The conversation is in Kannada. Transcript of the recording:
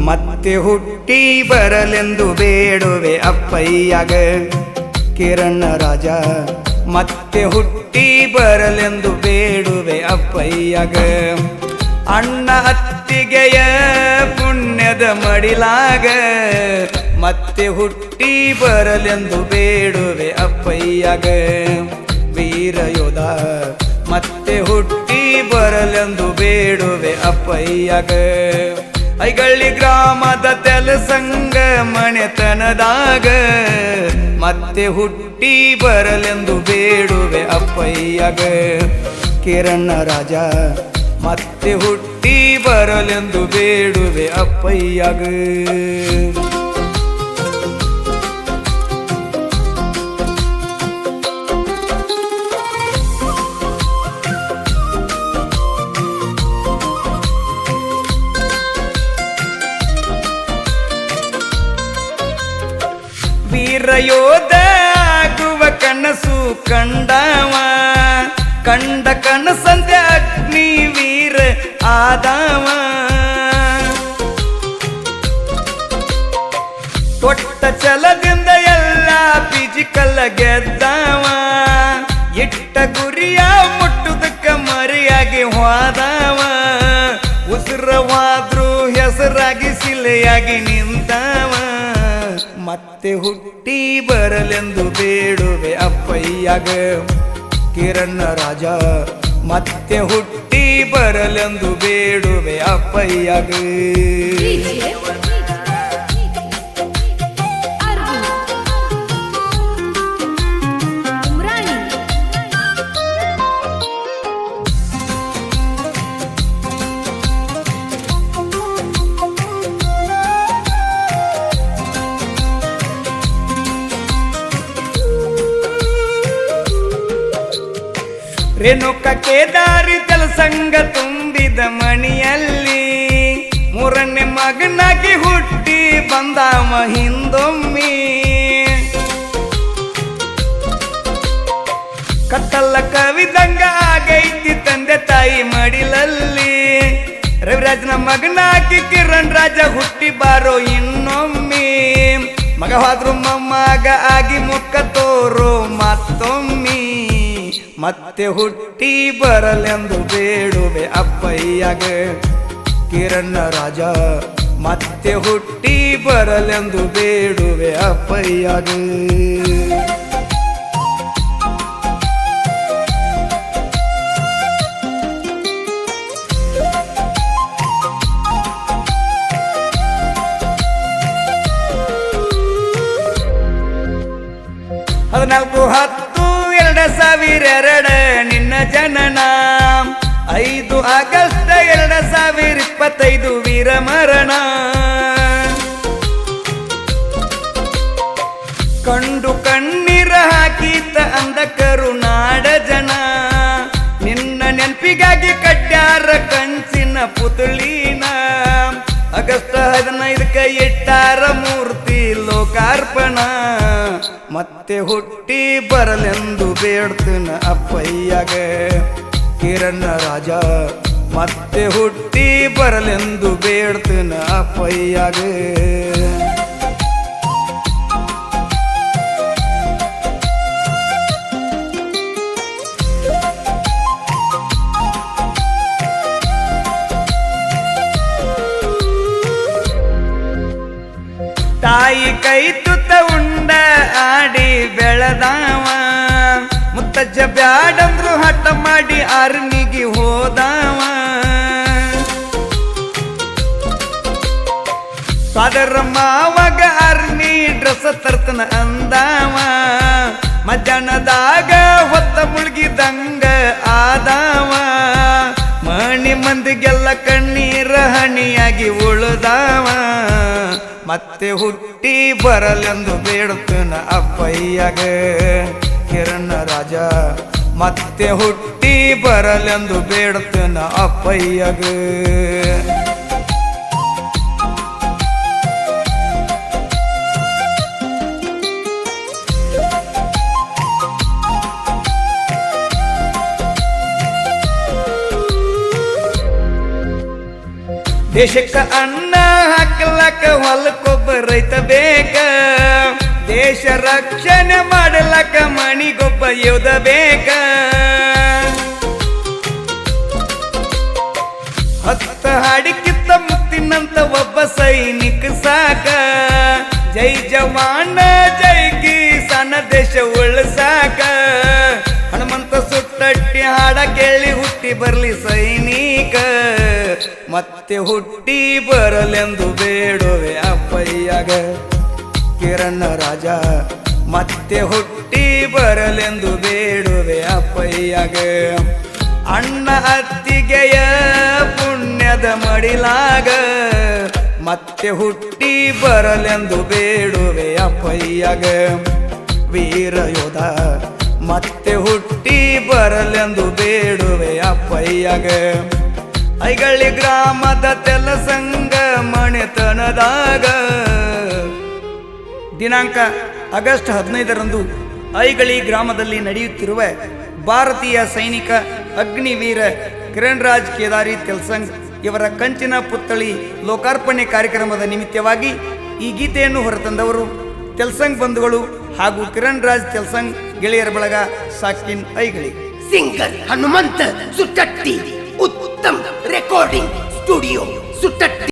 ಮತ್ತೆ ಹುಟ್ಟಿ ಬರಲೆಂದು ಬೇಡುವೆ ಅಪ್ಪಯ್ಯಗ. ಕಿರಣ ರಾಜ ಮತ್ತೆ ಹುಟ್ಟಿ ಬರಲೆಂದು ಬೇಡುವೆ ಅಪ್ಪಯ್ಯಗ. ಅಣ್ಣ ಅತ್ತಿಗೆಯ ಪುಣ್ಯದ ಮಡಿಲಾಗ ಮತ್ತೆ ಹುಟ್ಟಿ ಬರಲೆಂದು ಬೇಡುವೆ ಅಪ್ಪಯ್ಯಗ. ವೀರ ಯೋಧ ಮತ್ತೆ ಹುಟ್ಟಿ ಬರಲೆಂದು ಬೇಡುವೆ ಅಪ್ಪಯ್ಯಗ. ಐಗಳ್ಳಿ ಗ್ರಾಮದ ತೆಲಸಂಗ ಮನೆತನದಾಗ ಮತ್ತೆ ಹುಟ್ಟಿ ಬರಲೆಂದು ಬೇಡುವೆ ಅಪ್ಪಯ್ಯಗ. ಕಿರಣ ರಾಜ ಮತ್ತೆ ಹುಟ್ಟಿ ಬರಲೆಂದು ಬೇಡುವೆ ಅಪ್ಪಯ್ಯಗ. ವೀರಯೋಧ ಆಗುವ ಕನಸು ಕಂಡವ, ಕಂಡ ಕನಸಂತೆ ಅಗ್ನಿ ವೀರ ಆದವ. ಕೊಟ್ಟ ಛಲದಿಂದ ಎಲ್ಲ ಫಿಜಿಕಲ್ ಗೆದ್ದವ. ಇಟ್ಟ ಗುರಿಯ ಮುಟ್ಟುದಕ್ಕ ಮರೆಯಾಗಿ ಹೋದವ. ಉಸಿರವಾದ್ರೂ ಹೆಸರಾಗಿ ಶಿಲೆಯಾಗಿ ನಿಂತವ. ಮತ್ತೆ ಹುಟ್ಟಿ ಬರಲೆಂದು ಬೇಡುವೆ ಅಪ್ಪಯ್ಯಗ. ಕಿರಣ ರಾಜ ಮತ್ತೆ ಹುಟ್ಟಿ ಬರಲೆಂದು ಬೇಡುವೆ ಅಪ್ಪಯ್ಯಗ. ರೇಣುಕ ಕೇದಾರಿ ತೆಲಸಂಗ ತುಂಬಿದ ಮಣಿಯಲ್ಲಿ ಮೂರನೇ ಮಗನಾಗಿ ಹುಟ್ಟಿ ಬಂದಾವ ಹಿಂದೊಮ್ಮಿ. ಕತ್ತಲ್ಲ ಕವಿದಂಗ ಆಗೈತಿ ತಂದೆ ತಾಯಿ ಮಡಿಲಲ್ಲಿ. ರವಿರಾಜನ ಮಗನಾಗಿ ಕಿರಣ್ ರಾಜ ಹುಟ್ಟಿ ಬಾರೋ ಇನ್ನೊಮ್ಮೆ. ಮಗ ಹೋದ್ರು ಮೊಮ್ಮಗ ಆಗಿ ಮುಖ ತೋರೋ ಮತ್ತೊಮ್ಮೆ. ಮತ್ತೆ ಹುಟ್ಟಿ ಬರಲೆಂದು ಬೇಡುವೆ ಅಪ್ಪಯ್ಯಗ. ಕಿರಣ ರಾಜ ಮತ್ತೆ ಹುಟ್ಟಿ ಬರಲೆಂದು ಬೇಡುವೆ ಅಪ್ಪಯ್ಯಗ. ಹದಿನಾಲ್ಕು 10/2002 ನಿನ್ನ ಜನನ. 5 ಆಗಸ್ಟ್ 2025 ವೀರ ಮರಣ. ಕಂಡು ಕಣ್ಣೀರ ಹಾಕಿತ ಅಂದ ಕರುನಾಡ ಜನ. ನಿನ್ನ ನೆನಪಿಗಾಗಿ ಕಟ್ಟ್ಯಾರ ಕಂಚಿನ ಪುತಳಿನ. ಆಗಸ್ಟ್ 15ಕ್ಕೆ ಇಟ್ಟಾರ ಮೂರ್ತಿ ಲೋಕಾರ್ಪಣ. ಮತ್ತೆ ಹುಟ್ಟಿ ಬರಲೆಂದು ಬೇಡ್ತನ ಅಪ್ಪಯ್ಯಗ. ಕಿರಣ ರಾಜ ಮತ್ತೆ ಹುಟ್ಟಿ ಬರಲೆಂದು ಬೇಡ್ತನ ಅಪ್ಪಯ್ಯಗ. ತಾಯಿ ಕೈ ತುತ್ತ ಉಂಡ ಆಡಿ ಬೆಳೆದಾವ. ಮುತ್ತಜ್ಜ ಬ್ಯಾಡಂದ್ರು ಹಠ ಮಾಡಿ ಆರ್ಮಿಗೆ ಹೋದಾವ. ಸೋದರ ಮಾವಾಗ ಆರ್ಮಿ ಡ್ರೆಸ್ ತರ್ತನ ಅಂದಾವ. ಮಧ್ಯಾಹ್ನದಾಗ ಹೊತ್ತ ಮುಳುಗಿದಂಗ ಆದಾವ. ಮಣಿ ಮಂದಿಗೆಲ್ಲ ಕಣ್ಣೀರ ಹಣಿಯಾಗಿ ಉಳಿದಾವ. ಮತ್ತೆ ಹುಟ್ಟಿ ಬರಲೆಂದು ಬೇಡುತ್ತನ ಅಪ್ಪಯ್ಯಗ. ಕಿರಣ ರಾಜ ಮತ್ತೆ ಹುಟ್ಟಿ ಬರಲೆಂದು ಬೇಡುತ್ತನ ಅಪ್ಪಯ್ಯಗ. ದೇಶಕ್ಕ ಅನ್ನ ಹಾಕ್ಲಕ್ಕ ಹೊಲಕ್ಕೊಬ್ಬ ರೈತ ಬೇಕ ದೇಶ ರಕ್ಷಣೆ ಮಾಡಲಕ್ಕ ಮಣಿಗೊಬ್ಬ ಯೋಧ ಬೇಕ ಹತ್ತ ಹಾಡಿಕಿತ್ತ ಮುತ್ತಿನಂತ ಒಬ್ಬ ಸೈನಿಕ ಸಾಕ ಜೈ ಜವಾನ ಜೈ ಕಿಸಾನ ದೇಶ ಉಳಿಸಾಕ ಹನುಮಂತ ಸುಟ್ಟಟ್ಟಿ ಹಾಡ ಕೇಳಿ ಹುಟ್ಟಿ ಬರ್ಲಿ ಸೈನಿಕ ಮತ್ತೆ ಹುಟ್ಟಿ ಬರಲೆಂದು ಬೇಡುವೆ ಅಪ್ಪಯ್ಯಾಗ ಕಿರಣ ರಾಜ ಮತ್ತೆ ಹುಟ್ಟಿ ಬರಲೆಂದು ಬೇಡುವೆ ಅಪ್ಪಯ್ಯಾಗ ಅಣ್ಣ ಅತ್ತಿಗೆಯ ಪುಣ್ಯದ ಮಡಿಲಾಗ ಮತ್ತೆ ಹುಟ್ಟಿ ಬರಲೆಂದು ಬೇಡುವೆ ಅಪ್ಪಯ್ಯಾಗ ವೀರ ಯೋಧ ಮತ್ತೆ ಹುಟ್ಟಿ ಬರಲೆಂದು ಬೇಡುವೆ ಅಪ್ಪಯ್ಯಾಗ ಐಗಳಿ ಗ್ರಾಮದ ತೆಲಸಂಗ ಮನೆತನದಾಗ ದಿನಾಂಕ ಆಗಸ್ಟ್ 15ರಂದು ಐಗಳಿ ಗ್ರಾಮದಲ್ಲಿ ನಡೆಯುತ್ತಿರುವ ಭಾರತೀಯ ಸೈನಿಕ ಅಗ್ನಿವೀರ ಕಿರಣ್ರಾಜ್ ಕೇದಾರಿ ತೆಲ್ಸಂಗ್ ಇವರ ಕಂಚಿನ ಪುತ್ಥಳಿ ಲೋಕಾರ್ಪಣೆ ಕಾರ್ಯಕ್ರಮದ ನಿಮಿತ್ತವಾಗಿ ಈ ಗೀತೆಯನ್ನು ಹೊರತಂದವರು ತೆಲ್ಸಂಗ್ ಬಂಧುಗಳು ಹಾಗೂ ಕಿರಣ್ರಾಜ್ ತೆಲ್ಸಂಗ್ ಗೆಳೆಯರ ಬಳಗ ಸಾಕಿನ್ Aigali singer Hanumanta Suttatti Uttam recording studio Suttatti